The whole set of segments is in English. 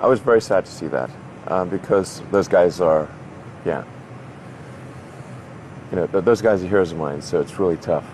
I was very sad to see that because those guys are, yeah, those guys are heroes of mine, so it's really tough.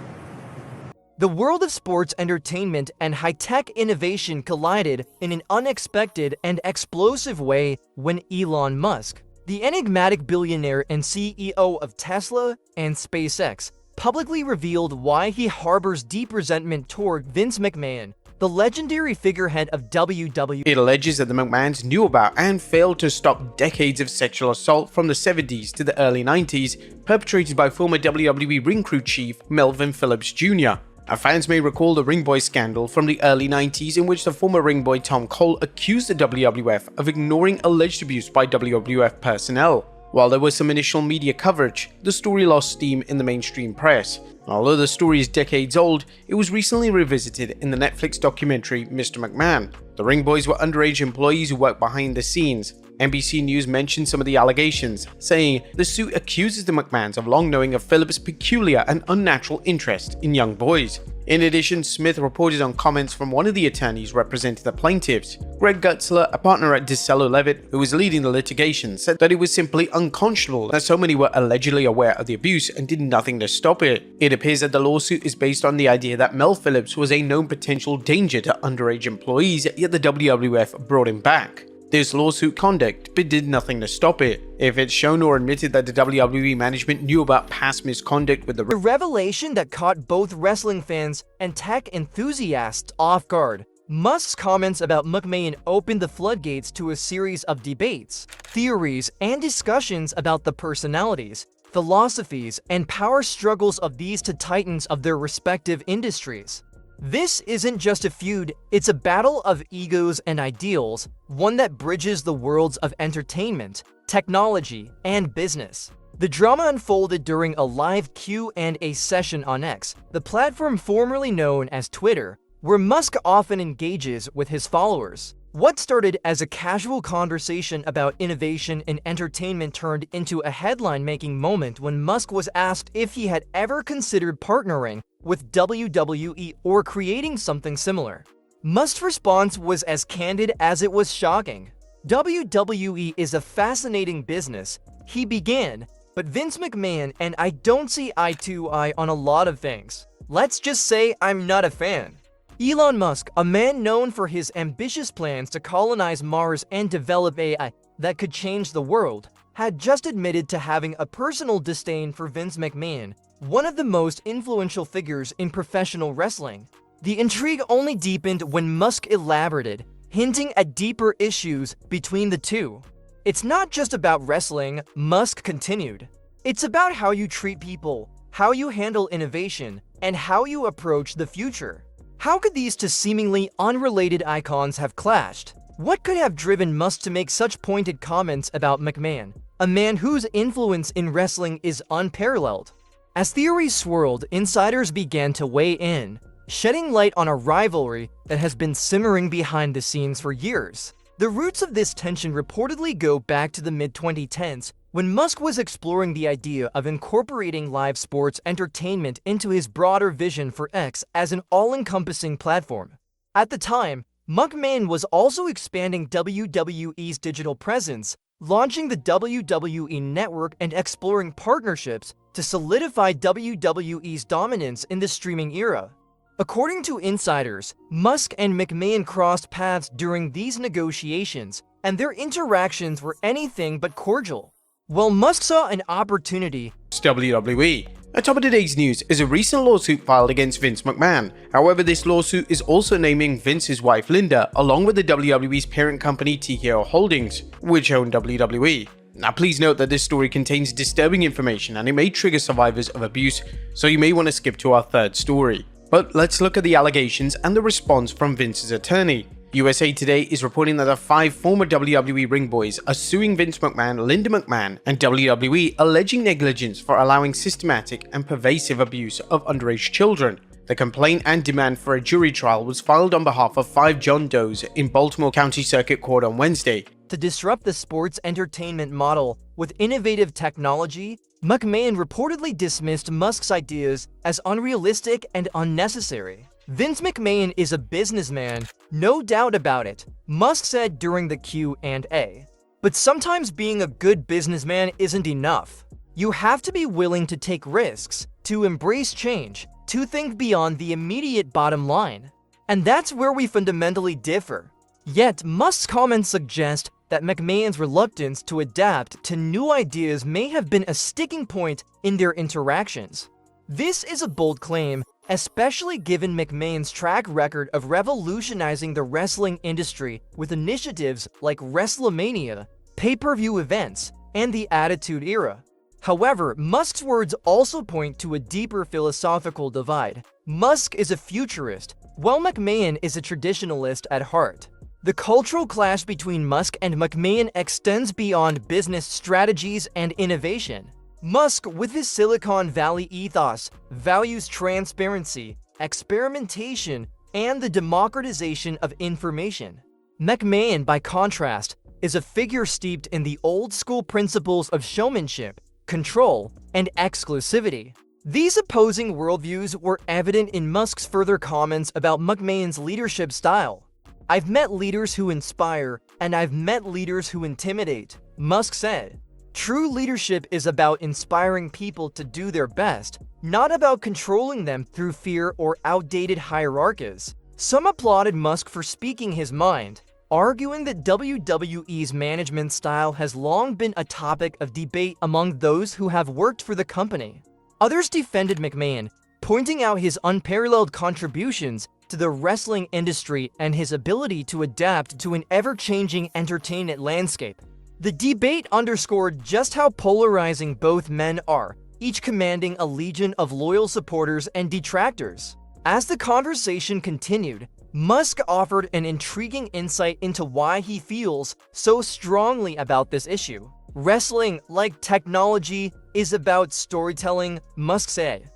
The world of sports entertainment and high-tech innovation collided in an unexpected and explosive way when Elon Musk, the enigmatic billionaire and CEO of Tesla and SpaceX, publicly revealed why he harbors deep resentment toward Vince McMahon, the legendary figurehead of WWE. It alleges that the McMahons knew about and failed to stop decades of sexual assault from the 70s to the early 90s, perpetrated by former WWE ring crew chief Melvin Phillips Jr. Our fans may recall the Ring Boy scandal from the early 90s, in which the former Ring Boy Tom Cole accused the WWF of ignoring alleged abuse by WWF personnel. While there was some initial media coverage, the story lost steam in the mainstream press. Although the story is decades old, it was recently revisited in the Netflix documentary Mr. McMahon. The Ring Boys were underage employees who worked behind the scenes. NBC News mentioned some of the allegations, saying the suit accuses the McMahons of long knowing of Phillips' peculiar and unnatural interest in young boys. In addition, Smith reported on comments from one of the attorneys representing the plaintiffs. Greg Gutzler, a partner at DeSello Levitt, who was leading the litigation, said that it was simply unconscionable that so many were allegedly aware of the abuse and did nothing to stop it. It appears that the lawsuit is based on the idea that Mel Phillips was a known potential danger to underage employees, yet the WWF brought him back. This lawsuit conduct but did nothing to stop it. If it's shown or admitted that the WWE management knew about past misconduct with the revelation that caught both wrestling fans and tech enthusiasts off guard. Musk's comments about McMahon opened the floodgates to a series of debates, theories, and discussions about the personalities, philosophies, and power struggles of these two titans of their respective industries. This isn't just a feud, it's a battle of egos and ideals, one that bridges the worlds of entertainment, technology, and business. The drama unfolded during a live Q&A session on X, the platform formerly known as Twitter, where Musk often engages with his followers. What started as a casual conversation about innovation in entertainment turned into a headline-making moment when Musk was asked if he had ever considered partnering with WWE or creating something similar. Musk's response was as candid as it was shocking. WWE is a fascinating business, he began, but Vince McMahon and I don't see eye to eye on a lot of things. Let's just say I'm not a fan. Elon Musk, a man known for his ambitious plans to colonize Mars and develop AI that could change the world, had just admitted to having a personal disdain for Vince McMahon, one of the most influential figures in professional wrestling. The intrigue only deepened when Musk elaborated, hinting at deeper issues between the two. It's not just about wrestling, Musk continued. It's about how you treat people, how you handle innovation, and how you approach the future. How could these two seemingly unrelated icons have clashed? What could have driven Musk to make such pointed comments about McMahon, a man whose influence in wrestling is unparalleled? As theories swirled, insiders began to weigh in, shedding light on a rivalry that has been simmering behind the scenes for years. The roots of this tension reportedly go back to the mid-2010s, when Musk was exploring the idea of incorporating live sports entertainment into his broader vision for X as an all-encompassing platform. At the time, McMahon was also expanding WWE's digital presence, launching the WWE Network and exploring partnerships to solidify WWE's dominance in the streaming era. According to insiders, Musk and McMahon crossed paths during these negotiations, and their interactions were anything but cordial. While Musk saw an opportunity, WWE. Atop of today's news is a recent lawsuit filed against Vince McMahon. However, this lawsuit is also naming Vince's wife Linda, along with the WWE's parent company TKO Holdings, which own WWE. Now please note that this story contains disturbing information and it may trigger survivors of abuse, so you may want to skip to our third story. But let's look at the allegations and the response from Vince's attorney. USA Today is reporting that the 5 former WWE ring boys are suing Vince McMahon, Linda McMahon, and WWE, alleging negligence for allowing systematic and pervasive abuse of underage children. The complaint and demand for a jury trial was filed on behalf of 5 John Does in Baltimore County Circuit Court on Wednesday. To disrupt the sports entertainment model with innovative technology, McMahon reportedly dismissed Musk's ideas as unrealistic and unnecessary. Vince McMahon is a businessman, no doubt about it, Musk said during the Q&A. But sometimes being a good businessman isn't enough. You have to be willing to take risks, to embrace change, to think beyond the immediate bottom line. And that's where we fundamentally differ. Yet, Musk's comments suggest that McMahon's reluctance to adapt to new ideas may have been a sticking point in their interactions. This is a bold claim, especially given McMahon's track record of revolutionizing the wrestling industry with initiatives like WrestleMania, pay-per-view events, and the Attitude Era. However, Musk's words also point to a deeper philosophical divide. Musk is a futurist, while McMahon is a traditionalist at heart. The cultural clash between Musk and McMahon extends beyond business strategies and innovation. Musk, with his Silicon Valley ethos, values transparency, experimentation, and the democratization of information. McMahon, by contrast, is a figure steeped in the old-school principles of showmanship, control, and exclusivity. These opposing worldviews were evident in Musk's further comments about McMahon's leadership style. "I've met leaders who inspire, and I've met leaders who intimidate," Musk said. "True leadership is about inspiring people to do their best, not about controlling them through fear or outdated hierarchies." Some applauded Musk for speaking his mind, arguing that WWE's management style has long been a topic of debate among those who have worked for the company. Others defended McMahon, pointing out his unparalleled contributions to the wrestling industry and his ability to adapt to an ever-changing entertainment landscape. The debate underscored just how polarizing both men are, each commanding a legion of loyal supporters and detractors. As the conversation continued, Musk offered an intriguing insight into why he feels so strongly about this issue. "Wrestling, like technology, is about storytelling," Musk said.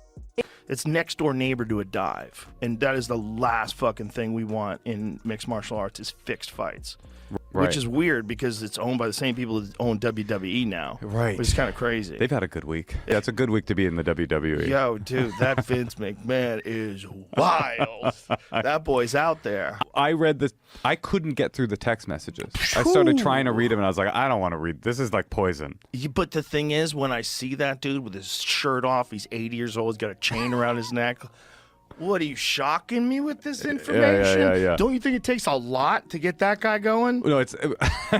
It's next door neighbor to a dive, and that is the last fucking thing we want in mixed martial arts is fixed fights. Right. Which is weird because it's owned by the same people that own WWE now. Right. Which is kind of crazy. They've had a good week. Yeah, it's a good week to be in the WWE. Yo, dude, that Vince McMahon is wild. That boy's out there. I read this. I couldn't get through the text messages. I started trying to read them, and I was like, I don't want to read. This is like poison. But the thing is, when I see that dude with his shirt off, he's 80 years old, he's got a chain around his neck. What, are you shocking me with this information? Yeah. Don't you think it takes a lot to get that guy going? No, it's.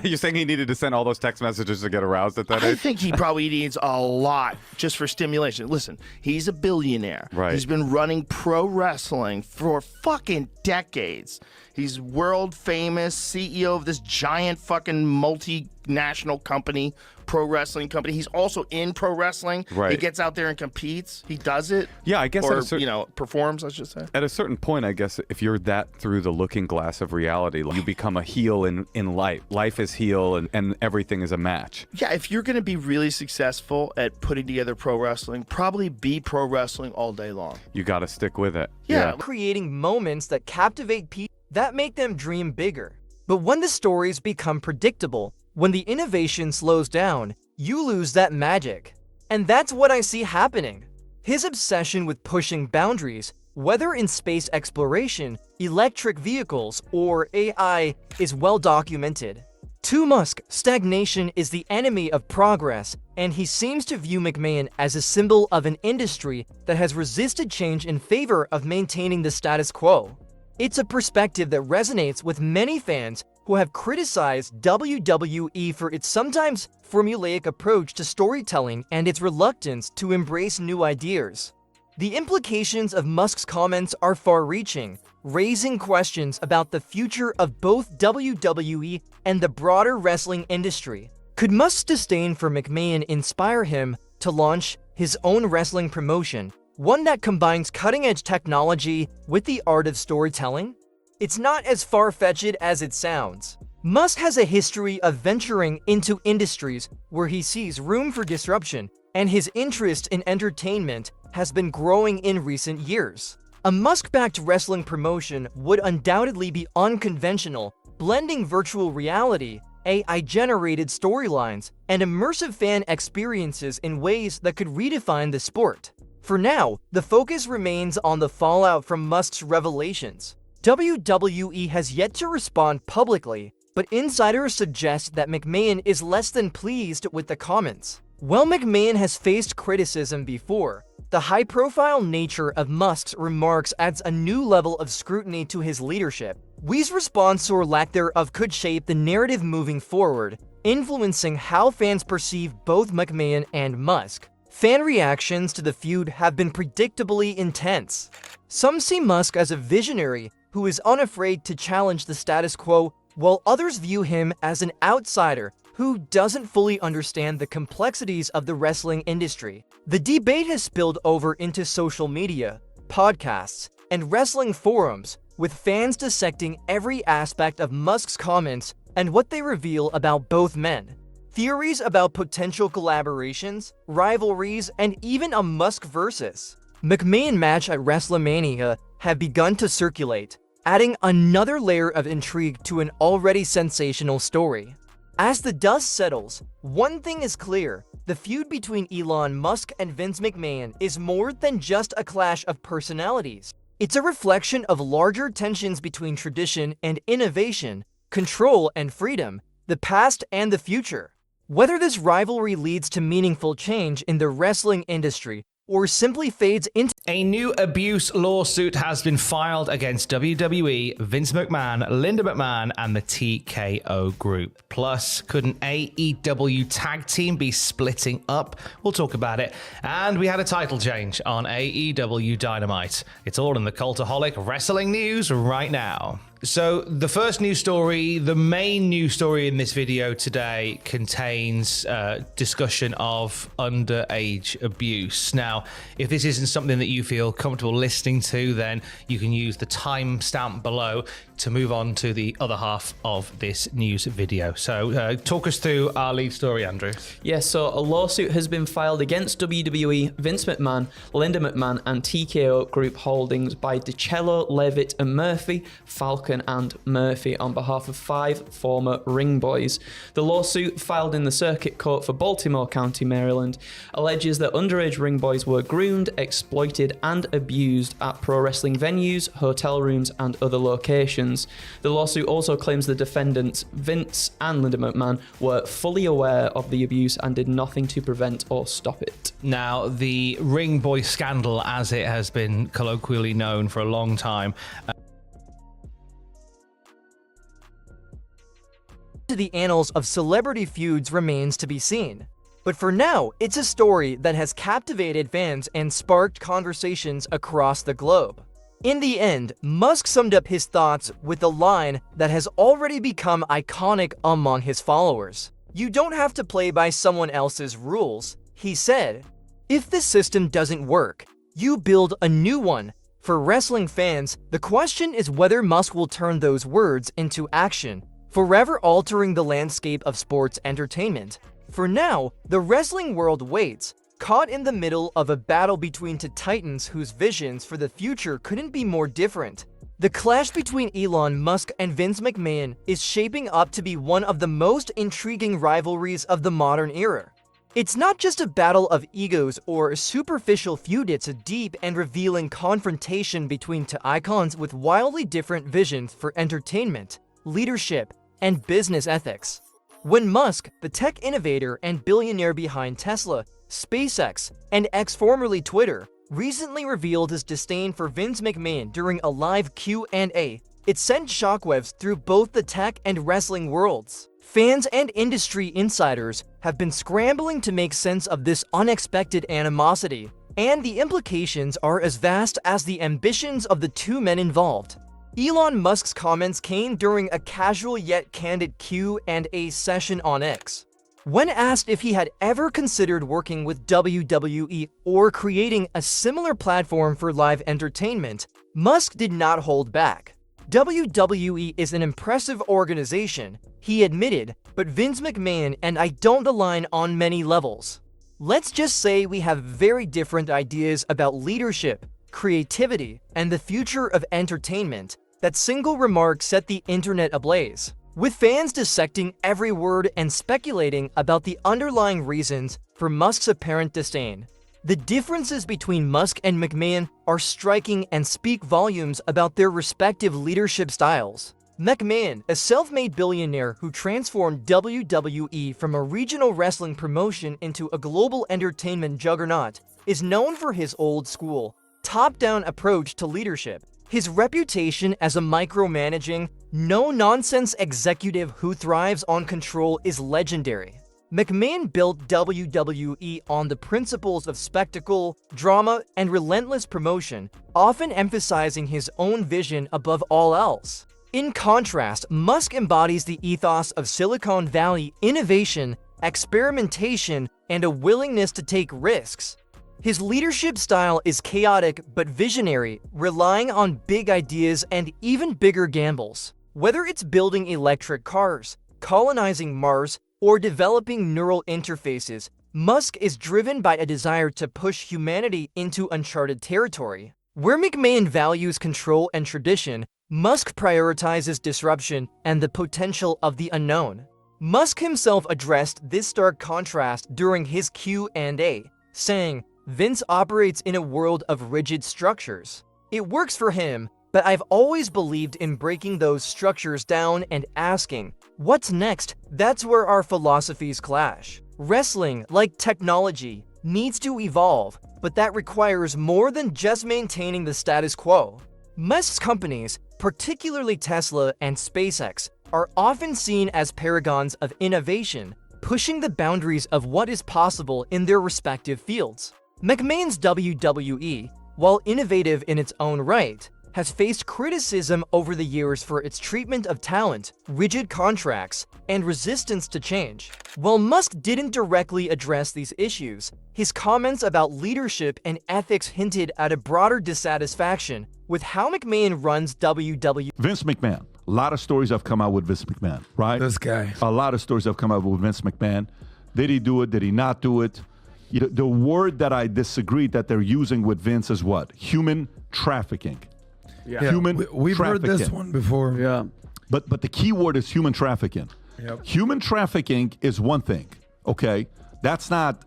You're saying he needed to send all those text messages to get aroused at that I age? think he probably needs a lot just for stimulation. Listen, he's a billionaire. Right. He's been running pro wrestling for fucking decades. He's world famous CEO of this giant fucking multinational company, pro wrestling company. He's also in pro wrestling. Right. He gets out there and competes. He does it. Yeah, I guess Or, at a performs, I should say. At a certain point, I guess, if you're that through the looking glass of reality, you become a heel in life. Life is heel, and everything is a match. Yeah, if you're going to be really successful at putting together pro wrestling, probably be pro wrestling all day long. You got to stick with it. Yeah. Creating moments that captivate people, that make them dream bigger. But when the stories become predictable, when the innovation slows down, you lose that magic. And that's what I see happening. His obsession with pushing boundaries, whether in space exploration, electric vehicles, or AI, is well documented. To Musk, stagnation is the enemy of progress, and he seems to view McMahon as a symbol of an industry that has resisted change in favor of maintaining the status quo. It's a perspective that resonates with many fans who have criticized WWE for its sometimes formulaic approach to storytelling and its reluctance to embrace new ideas. The implications of Musk's comments are far-reaching, raising questions about the future of both WWE and the broader wrestling industry. Could Musk's disdain for McMahon inspire him to launch his own wrestling promotion, one that combines cutting-edge technology with the art of storytelling? It's not as far-fetched as it sounds. Musk has a history of venturing into industries where he sees room for disruption, and his interest in entertainment has been growing in recent years. A Musk-backed wrestling promotion would undoubtedly be unconventional, blending virtual reality, AI-generated storylines, and immersive fan experiences in ways that could redefine the sport. For now, the focus remains on the fallout from Musk's revelations. WWE has yet to respond publicly, but insiders suggest that McMahon is less than pleased with the comments. While McMahon has faced criticism before, the high-profile nature of Musk's remarks adds a new level of scrutiny to his leadership. Wee's response or lack thereof could shape the narrative moving forward, influencing how fans perceive both McMahon and Musk. Fan reactions to the feud have been predictably intense. Some see Musk as a visionary who is unafraid to challenge the status quo, while others view him as an outsider who doesn't fully understand the complexities of the wrestling industry. The debate has spilled over into social media, podcasts, and wrestling forums, with fans dissecting every aspect of Musk's comments and what they reveal about both men. Theories about potential collaborations, rivalries, and even a Musk versus McMahon match at WrestleMania have begun to circulate, adding another layer of intrigue to an already sensational story. As the dust settles, one thing is clear: the feud between Elon Musk and Vince McMahon is more than just a clash of personalities. It's a reflection of larger tensions between tradition and innovation, control and freedom, the past and the future. Whether this rivalry leads to meaningful change in the wrestling industry or simply fades into A new abuse lawsuit has been filed against WWE, Vince McMahon, Linda McMahon, and the TKO Group. Plus, could an AEW tag team be splitting up? We'll talk about it. And we had a title change on AEW Dynamite. It's all in the Cultaholic Wrestling News right now. So the first news story, the main news story in this video today, contains discussion of underage abuse. Now, if this isn't something that you feel comfortable listening to, then you can use the timestamp below to move on to the other half of this news video. So talk us through our lead story, Andrew. Yes, so a lawsuit has been filed against WWE, Vince McMahon, Linda McMahon, and TKO Group Holdings by DiCello, Levitt, and Murphy, Falcon, and Murphy on behalf of 5 former ring boys. The lawsuit, filed in the Circuit Court for Baltimore County, Maryland, alleges that underage ring boys were groomed, exploited, and abused at pro wrestling venues, hotel rooms, and other locations. The lawsuit also claims the defendants, Vince and Linda McMahon, were fully aware of the abuse and did nothing to prevent or stop it. Now, the ring boy scandal, as it has been colloquially known for a long time, to the annals of celebrity feuds remains to be seen. But for now, it's a story that has captivated fans and sparked conversations across the globe. In the end, Musk summed up his thoughts with a line that has already become iconic among his followers. "You don't have to play by someone else's rules," he said. "If the system doesn't work, you build a new one." For wrestling fans, the question is whether Musk will turn those words into action, forever altering the landscape of sports entertainment. For now, the wrestling world waits, caught in the middle of a battle between two titans whose visions for the future couldn't be more different. The clash between Elon Musk and Vince McMahon is shaping up to be one of the most intriguing rivalries of the modern era. It's not just a battle of egos or a superficial feud, it's a deep and revealing confrontation between two icons with wildly different visions for entertainment, leadership, and business ethics. When Musk, the tech innovator and billionaire behind Tesla, SpaceX, and X formerly Twitter, recently revealed his disdain for Vince McMahon during a live Q&A, it sent shockwaves through both the tech and wrestling worlds. Fans and industry insiders have been scrambling to make sense of this unexpected animosity, and the implications are as vast as the ambitions of the two men involved. Elon Musk's comments came during a casual yet candid Q&A session on X. When asked if he had ever considered working with WWE or creating a similar platform for live entertainment, Musk did not hold back. WWE is an impressive organization, he admitted, but Vince McMahon and I don't align on many levels. Let's just say we have very different ideas about leadership, creativity, and the future of entertainment. That single remark set the internet ablaze, with fans dissecting every word and speculating about the underlying reasons for Musk's apparent disdain. The differences between Musk and McMahon are striking and speak volumes about their respective leadership styles. McMahon, a self-made billionaire who transformed WWE from a regional wrestling promotion into a global entertainment juggernaut, is known for his old-school, top-down approach to leadership. His reputation as a micromanaging, no-nonsense executive who thrives on control is legendary. McMahon built WWE on the principles of spectacle, drama, and relentless promotion, often emphasizing his own vision above all else. In contrast, Musk embodies the ethos of Silicon Valley innovation, experimentation, and a willingness to take risks. His leadership style is chaotic but visionary, relying on big ideas and even bigger gambles. Whether it's building electric cars, colonizing Mars, or developing neural interfaces, Musk is driven by a desire to push humanity into uncharted territory. Where McMahon values control and tradition, Musk prioritizes disruption and the potential of the unknown. Musk himself addressed this stark contrast during his Q&A, saying, "Vince operates in a world of rigid structures. It works for him, but I've always believed in breaking those structures down and asking, what's next? That's where our philosophies clash. Wrestling, like technology, needs to evolve, but that requires more than just maintaining the status quo." Musk's companies, particularly Tesla and SpaceX, are often seen as paragons of innovation, pushing the boundaries of what is possible in their respective fields. McMahon's WWE, while innovative in its own right, has faced criticism over the years for its treatment of talent, rigid contracts, and resistance to change. While Musk didn't directly address these issues, his comments about leadership and ethics hinted at a broader dissatisfaction with how McMahon runs WWE. Vince McMahon. A lot of stories have come out with Vince McMahon, right? This guy. A lot of stories have come out with Vince McMahon. Did he do it? Did he not do it? You know, the word that I disagree that they're using with Vince is what? Human trafficking. Yeah. Human We've heard trafficking. this one before. Yeah. But the key word is human trafficking. Yep. Human trafficking is one thing, okay? That's not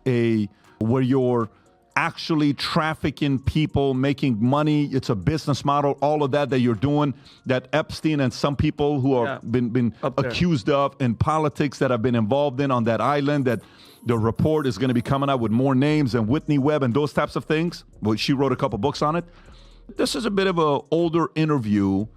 where you're actually trafficking people, making money. It's a business model, all of that you're doing, that Epstein and some people who are been accused of in politics that have been involved in on that island, that the report is going to be coming out with more names and Whitney Webb and those types of things. Well, she wrote a couple books on it. This is a bit of an older interview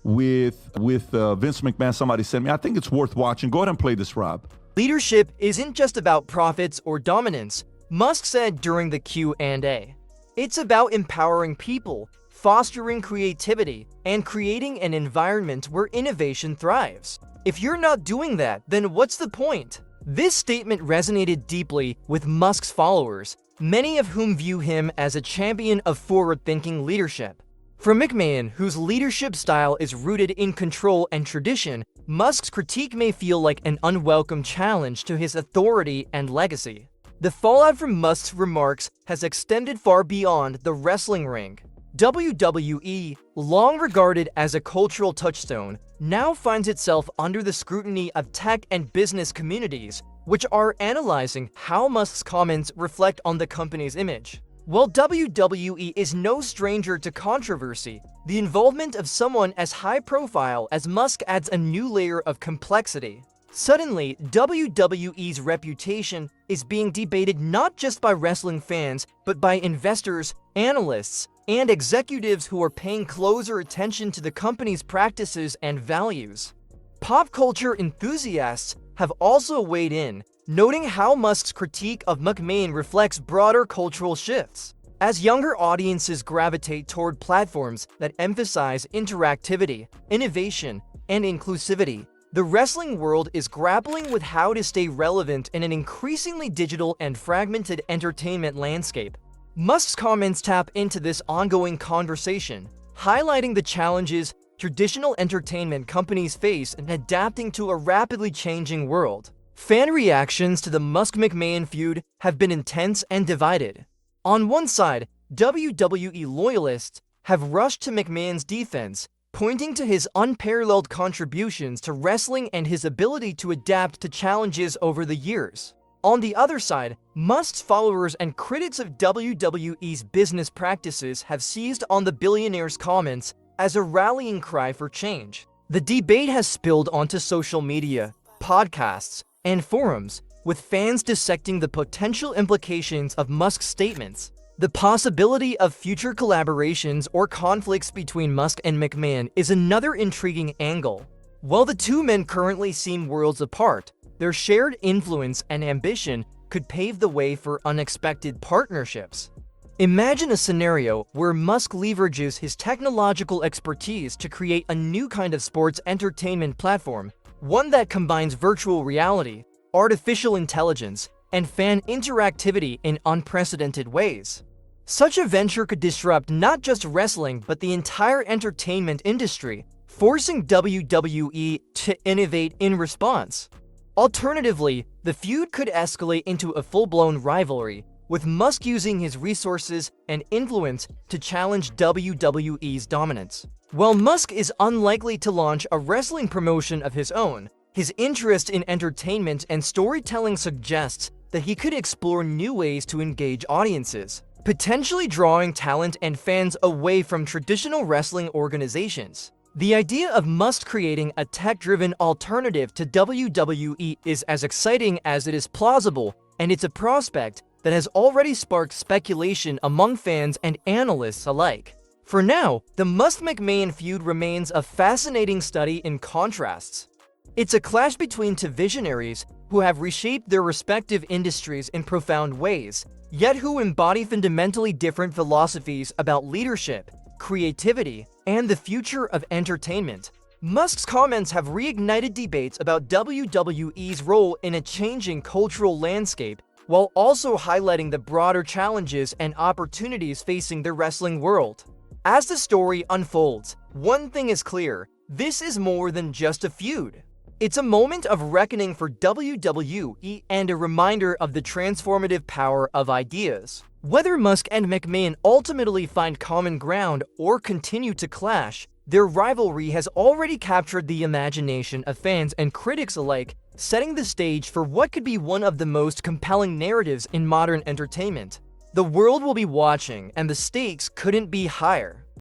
with Vince McMahon. Somebody sent me. I think it's worth watching. Go ahead and play this, Rob. Leadership isn't just about profits or dominance, Musk said during the Q&A. It's about empowering people, fostering creativity, and creating an environment where innovation thrives. If you're not doing that, then what's the point? This statement resonated deeply with Musk's followers, many of whom view him as a champion of forward-thinking leadership. For McMahon, whose leadership style is rooted in control and tradition, Musk's critique may feel like an unwelcome challenge to his authority and legacy. The fallout from Musk's remarks has extended far beyond the wrestling ring. WWE, long regarded as a cultural touchstone, now finds itself under the scrutiny of tech and business communities, which are analyzing how Musk's comments reflect on the company's image. While WWE is no stranger to controversy, the involvement of someone as high-profile as Musk adds a new layer of complexity. Suddenly, WWE's reputation is being debated not just by wrestling fans, but by investors, analysts, and executives who are paying closer attention to the company's practices and values. Pop culture enthusiasts have also weighed in, noting how Musk's critique of McMahon reflects broader cultural shifts. As younger audiences gravitate toward platforms that emphasize interactivity, innovation, and inclusivity, the wrestling world is grappling with how to stay relevant in an increasingly digital and fragmented entertainment landscape. Musk's comments tap into this ongoing conversation, highlighting the challenges traditional entertainment companies face in adapting to a rapidly changing world. Fan reactions to the Musk-McMahon feud have been intense and divided. On one side, WWE loyalists have rushed to McMahon's defense, pointing to his unparalleled contributions to wrestling and his ability to adapt to challenges over the years. On the other side, Musk's followers and critics of WWE's business practices have seized on the billionaire's comments as a rallying cry for change. The debate has spilled onto social media, podcasts, and forums, with fans dissecting the potential implications of Musk's statements. The possibility of future collaborations or conflicts between Musk and McMahon is another intriguing angle. While the two men currently seem worlds apart, their shared influence and ambition could pave the way for unexpected partnerships. Imagine a scenario where Musk leverages his technological expertise to create a new kind of sports entertainment platform, one that combines virtual reality, artificial intelligence, and fan interactivity in unprecedented ways. Such a venture could disrupt not just wrestling but the entire entertainment industry, forcing WWE to innovate in response. Alternatively, the feud could escalate into a full-blown rivalry, with Musk using his resources and influence to challenge WWE's dominance. While Musk is unlikely to launch a wrestling promotion of his own, his interest in entertainment and storytelling suggests that he could explore new ways to engage audiences, potentially drawing talent and fans away from traditional wrestling organizations. The idea of Musk creating a tech-driven alternative to WWE is as exciting as it is plausible, and it's a prospect that has already sparked speculation among fans and analysts alike. For now, the Musk-McMahon feud remains a fascinating study in contrasts. It's a clash between two visionaries who have reshaped their respective industries in profound ways, yet who embody fundamentally different philosophies about leadership, creativity, and the future of entertainment. Musk's comments have reignited debates about WWE's role in a changing cultural landscape, while also highlighting the broader challenges and opportunities facing the wrestling world. As the story unfolds, one thing is clear: this is more than just a feud. It's a moment of reckoning for WWE and a reminder of the transformative power of ideas. Whether Musk and McMahon ultimately find common ground or continue to clash, their rivalry has already captured the imagination of fans and critics alike, setting the stage for what could be one of the most compelling narratives in modern entertainment. The world will be watching, and the stakes couldn't be higher.